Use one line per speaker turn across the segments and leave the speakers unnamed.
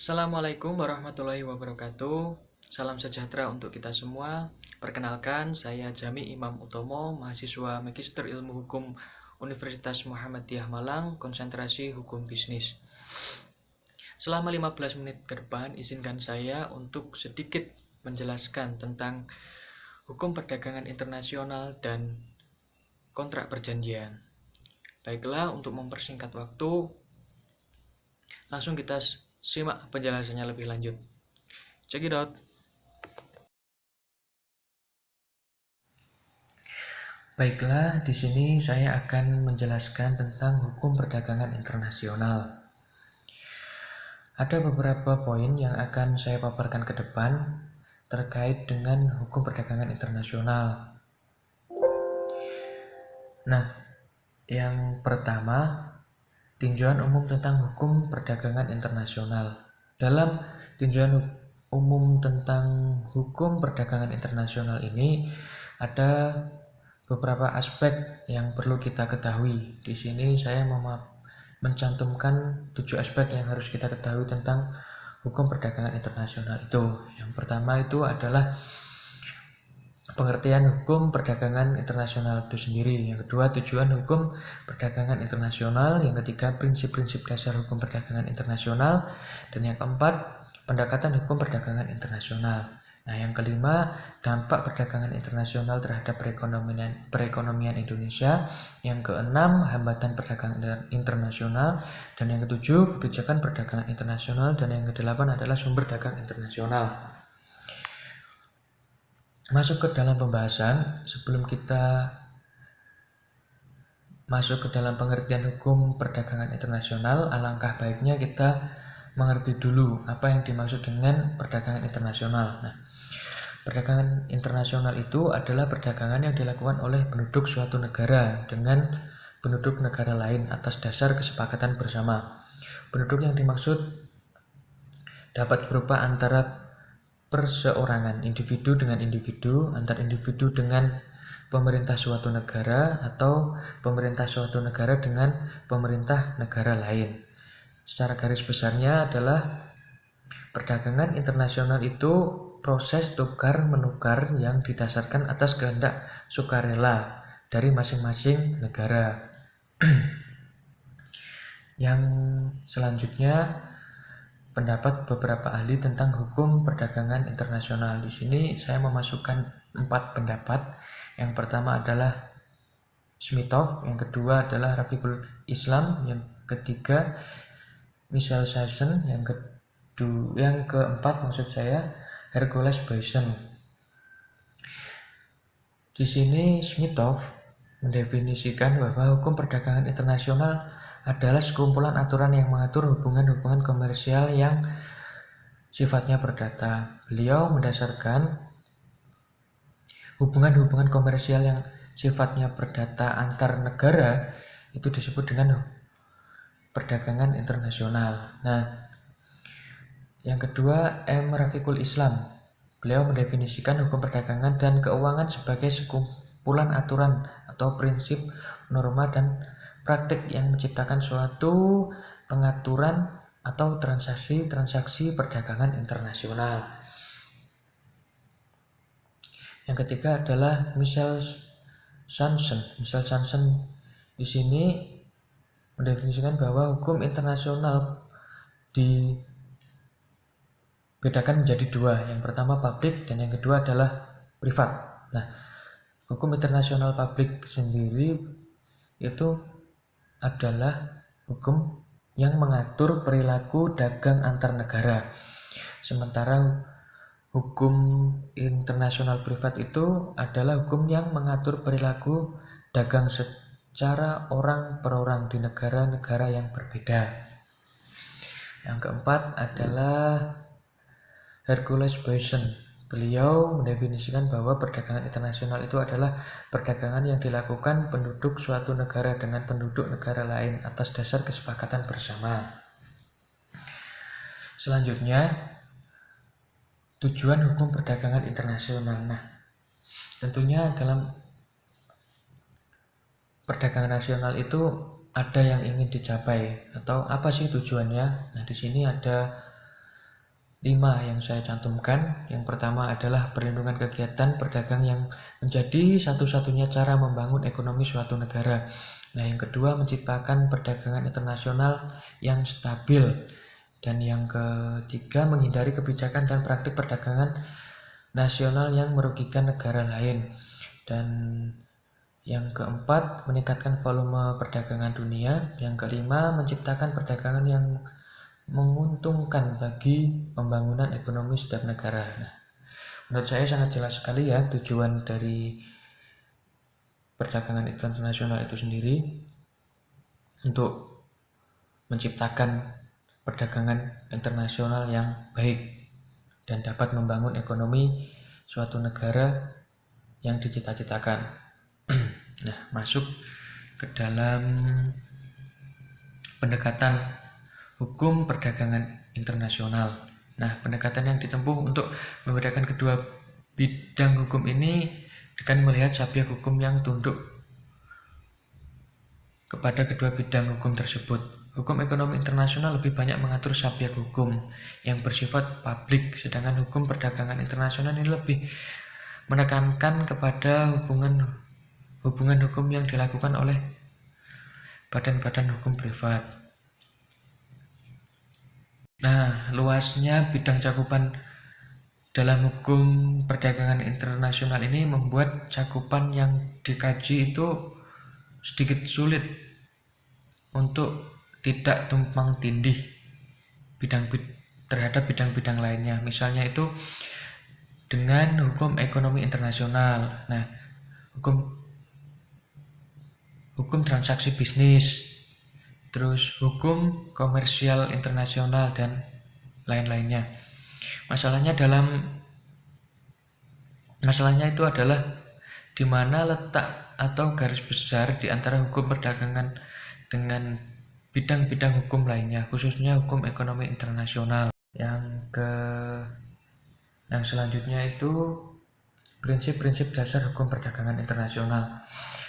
Assalamualaikum warahmatullahi wabarakatuh. Salam sejahtera untuk kita semua. Perkenalkan, saya Jami Imam Utomo, mahasiswa Magister Ilmu Hukum Universitas Muhammadiyah Malang, konsentrasi Hukum Bisnis. Selama 15 menit ke depan, izinkan saya untuk sedikit menjelaskan tentang hukum perdagangan internasional dan kontrak perjanjian. Baiklah, untuk mempersingkat waktu, langsung kita simak penjelasannya lebih lanjut. Check it out. Baiklah, di sini saya akan menjelaskan tentang hukum perdagangan internasional. Ada beberapa poin yang akan saya paparkan ke depan terkait dengan hukum perdagangan internasional. Nah, yang pertama, tinjauan umum tentang hukum perdagangan internasional. Dalam tinjauan umum tentang hukum perdagangan internasional ini ada beberapa aspek yang perlu kita ketahui. Di sini saya mencantumkan 7 aspek yang harus kita ketahui tentang hukum perdagangan internasional itu. Yang pertama itu adalah pengertian hukum perdagangan internasional itu sendiri. Yang kedua, tujuan hukum perdagangan internasional. Yang ketiga, prinsip-prinsip dasar hukum perdagangan internasional. Dan yang keempat, pendekatan hukum perdagangan internasional. Nah, yang kelima, dampak perdagangan internasional terhadap perekonomian Indonesia. Yang keenam, hambatan perdagangan internasional. Dan yang ketujuh, kebijakan perdagangan internasional. Dan yang kedelapan adalah sumber dagang internasional. Masuk ke dalam pembahasan, sebelum kita masuk ke dalam pengertian hukum perdagangan internasional, alangkah baiknya kita mengerti dulu apa yang dimaksud dengan perdagangan internasional. Nah, perdagangan internasional itu adalah perdagangan yang dilakukan oleh penduduk suatu negara dengan penduduk negara lain atas dasar kesepakatan bersama. Penduduk yang dimaksud dapat berupa antara perseorangan, individu dengan individu, antar individu dengan pemerintah suatu negara, atau pemerintah suatu negara dengan pemerintah negara lain. Secara garis besarnya adalah perdagangan internasional itu proses tukar-menukar yang didasarkan atas kehendak sukarela dari masing-masing negara. Yang selanjutnya, pendapat beberapa ahli tentang hukum perdagangan internasional. Di sini saya memasukkan 4 pendapat. Yang pertama adalah Smitov, yang kedua adalah Rafiqul Islam, yang ketiga Michel Sasson, yang keempat Hercules Bison. Di sini Smitov mendefinisikan bahwa hukum perdagangan internasional adalah sekumpulan aturan yang mengatur hubungan-hubungan komersial yang sifatnya perdata. Beliau mendasarkan hubungan-hubungan komersial yang sifatnya perdata antar negara itu disebut dengan perdagangan internasional. Nah, yang kedua, M. Rafiqul Islam. Beliau mendefinisikan hukum perdagangan dan keuangan sebagai sekumpulan aturan atau prinsip, norma, dan praktik yang menciptakan suatu pengaturan atau transaksi perdagangan internasional. Yang ketiga adalah Michel Sasson. Michel Sasson di sini mendefinisikan bahwa hukum internasional dibedakan menjadi dua. Yang pertama publik dan yang kedua adalah privat. Nah, hukum internasional publik sendiri itu adalah hukum yang mengatur perilaku dagang antar negara. Sementara hukum internasional privat itu adalah hukum yang mengatur perilaku dagang secara orang per orang di negara-negara yang berbeda. Yang keempat adalah Hercules Bison. Beliau mendefinisikan bahwa perdagangan internasional itu adalah perdagangan yang dilakukan penduduk suatu negara dengan penduduk negara lain atas dasar kesepakatan bersama. Selanjutnya, tujuan hukum perdagangan internasional. Nah, tentunya dalam perdagangan nasional itu ada yang ingin dicapai atau apa sih tujuannya? Nah, di sini ada 5 yang saya cantumkan. Yang pertama adalah perlindungan kegiatan berdagang yang menjadi satu-satunya cara membangun ekonomi suatu negara. Nah, yang kedua, menciptakan perdagangan internasional yang stabil. Dan yang ketiga, menghindari kebijakan dan praktik perdagangan nasional yang merugikan negara lain. Dan yang keempat, meningkatkan volume perdagangan dunia. Yang kelima, menciptakan perdagangan yang menguntungkan bagi pembangunan ekonomi setiap negara. Nah, menurut saya sangat jelas sekali ya tujuan dari perdagangan internasional itu sendiri, untuk menciptakan perdagangan internasional yang baik dan dapat membangun ekonomi suatu negara yang dicita-citakan. Nah, masuk ke dalam pendekatan hukum perdagangan internasional. Nah, pendekatan yang ditempuh untuk membedakan kedua bidang hukum ini dengan melihat subjek hukum yang tunduk kepada kedua bidang hukum tersebut. Hukum ekonomi internasional lebih banyak mengatur subjek hukum yang bersifat publik, sedangkan hukum perdagangan internasional ini lebih menekankan kepada hubungan hukum yang dilakukan oleh badan-badan hukum privat. Nah, luasnya bidang cakupan dalam hukum perdagangan internasional ini membuat cakupan yang dikaji itu sedikit sulit untuk tidak tumpang tindih terhadap bidang-bidang lainnya. Misalnya itu dengan hukum ekonomi internasional. Nah, hukum transaksi bisnis, terus hukum komersial internasional dan lain-lainnya. Masalahnya itu adalah di mana letak atau garis besar di antara hukum perdagangan dengan bidang-bidang hukum lainnya, khususnya hukum ekonomi internasional. Yang selanjutnya itu prinsip-prinsip dasar hukum perdagangan internasional.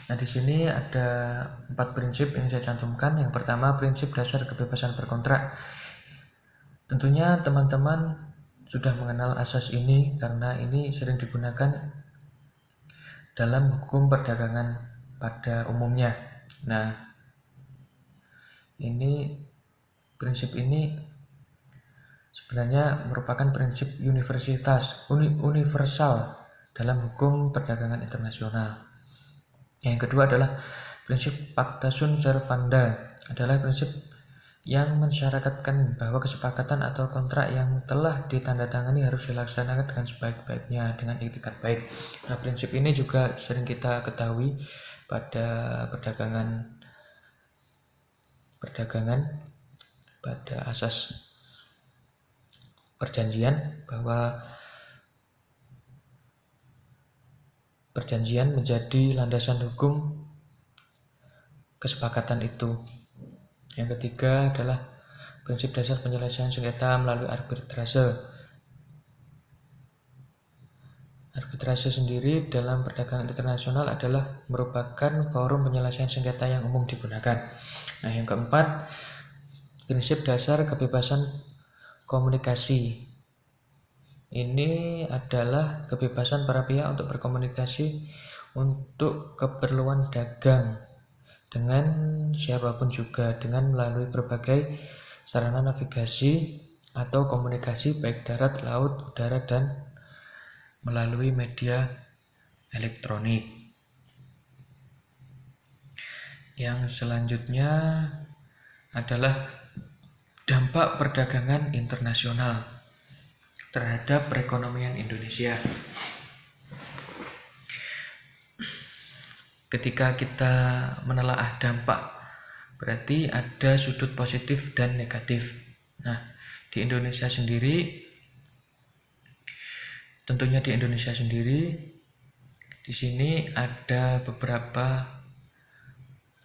Nah, di sini ada 4 prinsip yang saya cantumkan. Yang pertama, prinsip dasar kebebasan berkontrak. Tentunya teman-teman sudah mengenal asas ini karena ini sering digunakan dalam hukum perdagangan pada umumnya. Nah, prinsip ini sebenarnya merupakan prinsip universal dalam hukum perdagangan internasional. Yang kedua adalah prinsip pacta sunt servanda, adalah prinsip yang mensyaratkan bahwa kesepakatan atau kontrak yang telah ditandatangani harus dilaksanakan dengan sebaik-baiknya dengan etikat baik. Nah, prinsip ini juga sering kita ketahui pada perdagangan pada asas perjanjian, bahwa perjanjian menjadi landasan hukum kesepakatan itu. Yang ketiga adalah prinsip dasar penyelesaian sengketa melalui arbitrase. Arbitrase sendiri dalam perdagangan internasional adalah merupakan forum penyelesaian sengketa yang umum digunakan. Nah, yang keempat, prinsip dasar kebebasan komunikasi. Ini adalah kebebasan para pihak untuk berkomunikasi untuk keperluan dagang dengan siapapun juga, dengan melalui berbagai sarana navigasi atau komunikasi baik darat, laut, udara, dan melalui media elektronik. Yang selanjutnya adalah dampak perdagangan internasional terhadap perekonomian Indonesia. Ketika kita menelaah dampak, berarti ada sudut positif dan negatif. Nah, tentunya di Indonesia sendiri, di sini ada beberapa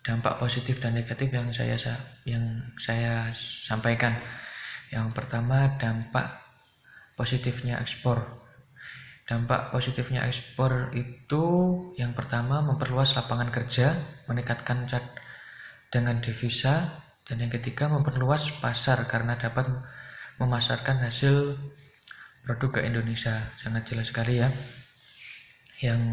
dampak positif dan negatif yang saya sampaikan. Yang pertama, dampak positifnya ekspor. Dampak positifnya ekspor itu yang pertama memperluas lapangan kerja, meningkatkan cadangan devisa, dan yang ketiga memperluas pasar karena dapat memasarkan hasil produk ke Indonesia. Sangat jelas sekali ya. Yang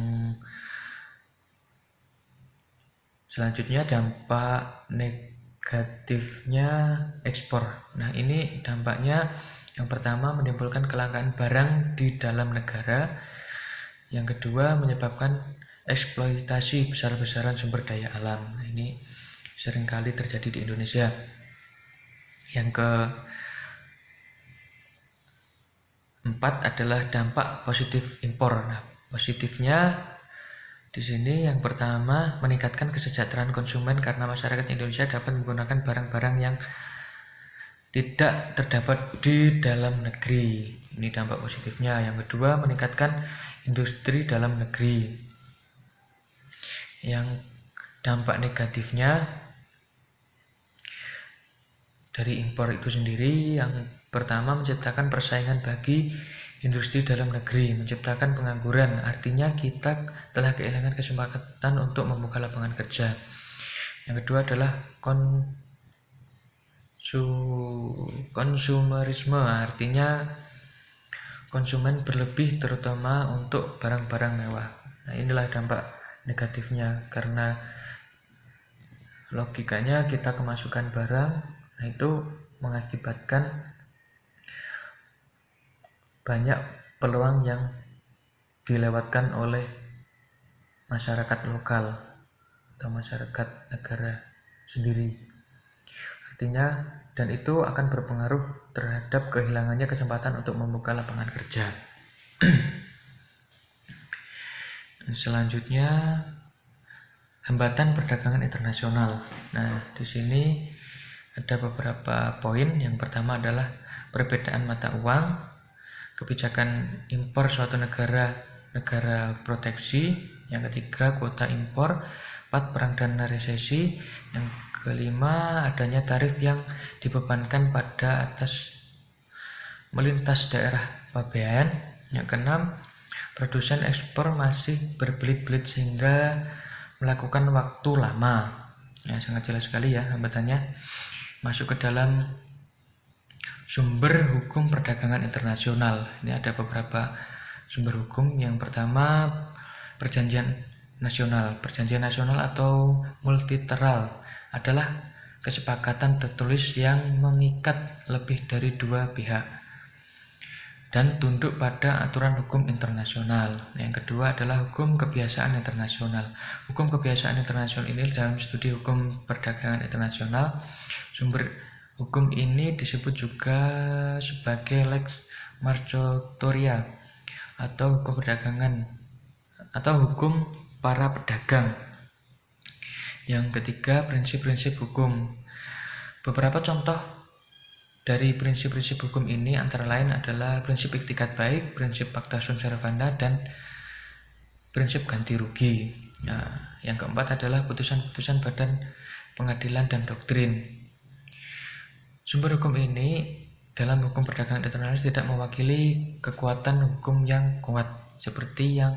selanjutnya dampak negatifnya ekspor. Nah, ini dampaknya yang pertama menimbulkan kelangkaan barang di dalam negara. Yang kedua menyebabkan eksploitasi besar-besaran sumber daya alam. Nah, ini seringkali terjadi di Indonesia. Yang keempat adalah dampak positif impor. Nah, positifnya di sini yang pertama meningkatkan kesejahteraan konsumen karena masyarakat Indonesia dapat menggunakan barang-barang yang tidak terdapat di dalam negeri. Ini dampak positifnya. Yang kedua meningkatkan industri dalam negeri. Yang dampak negatifnya dari impor itu sendiri, yang pertama menciptakan persaingan bagi industri dalam negeri, menciptakan pengangguran. Artinya kita telah kehilangan kesempatan untuk membuka lapangan kerja. Yang kedua adalah konsumerisme, artinya konsumen berlebih terutama untuk barang-barang mewah. Nah, inilah dampak negatifnya, karena logikanya kita kemasukan barang, nah itu mengakibatkan banyak peluang yang dilewatkan oleh masyarakat lokal atau masyarakat negara sendiri. Artinya, dan itu akan berpengaruh terhadap kehilangannya kesempatan untuk membuka lapangan kerja. Selanjutnya, hambatan perdagangan internasional. Nah, di sini ada beberapa poin. Yang pertama adalah perbedaan mata uang, kebijakan impor suatu negara proteksi. Yang ketiga, kuota impor. 4, perang dan resesi. Yang kelima, adanya tarif yang dibebankan pada atas melintas daerah pabean. Yang keenam, produsen ekspor masih berbelit-belit sehingga melakukan waktu lama. Ya, sangat jelas sekali ya hambatannya. Masuk ke dalam sumber hukum perdagangan internasional. Ini ada beberapa sumber hukum. Yang pertama, perjanjian nasional. Perjanjian nasional atau multilateral adalah kesepakatan tertulis yang mengikat lebih dari dua pihak dan tunduk pada aturan hukum internasional. Yang kedua adalah hukum kebiasaan internasional. Hukum kebiasaan internasional ini dalam studi hukum perdagangan internasional, sumber hukum ini disebut juga sebagai lex marchotoria atau hukum perdagangan atau hukum para pedagang. Yang ketiga, prinsip-prinsip hukum. Beberapa contoh dari prinsip-prinsip hukum ini antara lain adalah prinsip iktikat baik, prinsip pacta sunt servanda, dan prinsip ganti rugi. Nah, yang keempat adalah putusan-putusan badan pengadilan dan doktrin. Sumber hukum ini dalam hukum perdagangan internasional tidak mewakili kekuatan hukum yang kuat seperti yang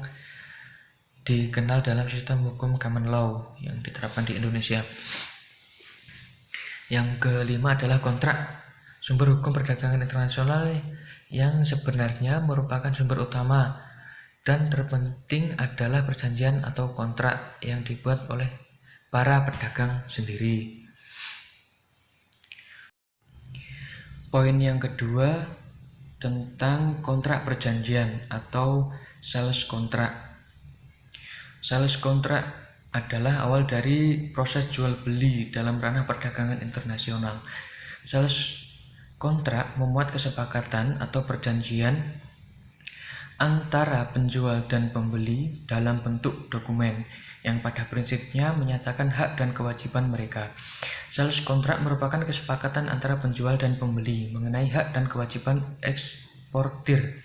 dikenal dalam sistem hukum common law yang diterapkan di Indonesia. Yang kelima adalah kontrak. Sumber hukum perdagangan internasional yang sebenarnya merupakan sumber utama dan terpenting adalah perjanjian atau kontrak yang dibuat oleh para pedagang sendiri. Poin yang kedua tentang kontrak perjanjian atau sales contract. Sales contract adalah awal dari proses jual beli dalam ranah perdagangan internasional. Sales contract memuat kesepakatan atau perjanjian antara penjual dan pembeli dalam bentuk dokumen yang pada prinsipnya menyatakan hak dan kewajiban mereka. Sales contract merupakan kesepakatan antara penjual dan pembeli mengenai hak dan kewajiban eksportir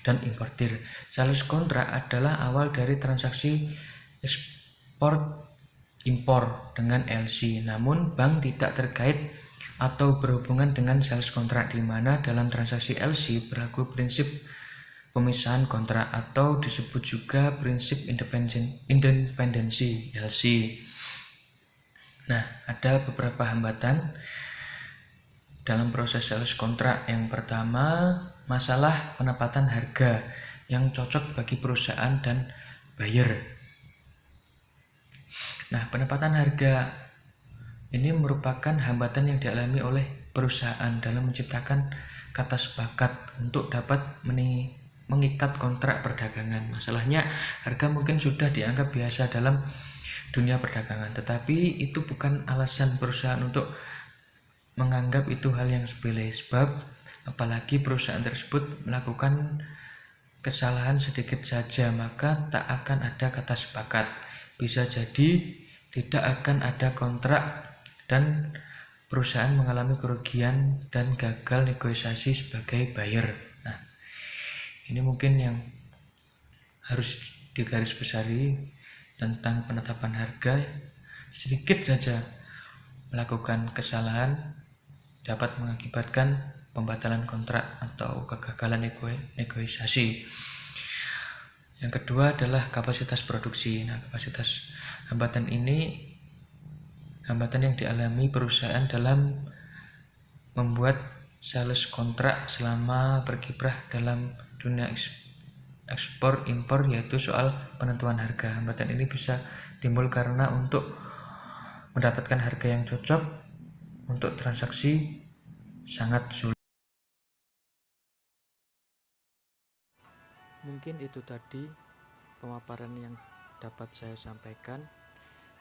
dan importir. Sales contract adalah awal dari transaksi ekspor impor dengan LC. Namun bank tidak terkait atau berhubungan dengan sales contract, di mana dalam transaksi LC berlaku prinsip pemisahan kontrak atau disebut juga prinsip independensi LC. Nah, ada beberapa hambatan dalam proses sales kontrak. Yang pertama, masalah penempatan harga yang cocok bagi perusahaan dan buyer. Nah, penempatan harga ini merupakan hambatan yang dialami oleh perusahaan dalam menciptakan kata sepakat untuk dapat mengikat kontrak perdagangan. Masalahnya, harga mungkin sudah dianggap biasa dalam dunia perdagangan, tetapi itu bukan alasan perusahaan untuk menganggap itu hal yang sepele, sebab apalagi perusahaan tersebut melakukan kesalahan sedikit saja, maka tak akan ada kata sepakat. Bisa jadi tidak akan ada kontrak dan perusahaan mengalami kerugian dan gagal negosiasi sebagai buyer. Nah, ini mungkin yang harus digarisbawahi tentang penetapan harga. Sedikit saja melakukan kesalahan dapat mengakibatkan pembatalan kontrak atau kegagalan negosiasi. Yang kedua adalah kapasitas produksi. Nah, kapasitas hambatan ini hambatan yang dialami perusahaan dalam membuat sales kontrak selama berkiprah dalam dunia ekspor impor, yaitu soal penentuan harga. Hambatan ini bisa timbul karena untuk mendapatkan harga yang cocok untuk transaksi sangat sulit. Mungkin itu tadi pemaparan yang dapat saya sampaikan.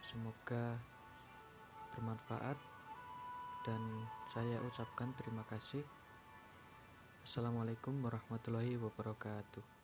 Semoga bermanfaat dan saya ucapkan terima kasih. Assalamualaikum warahmatullahi wabarakatuh.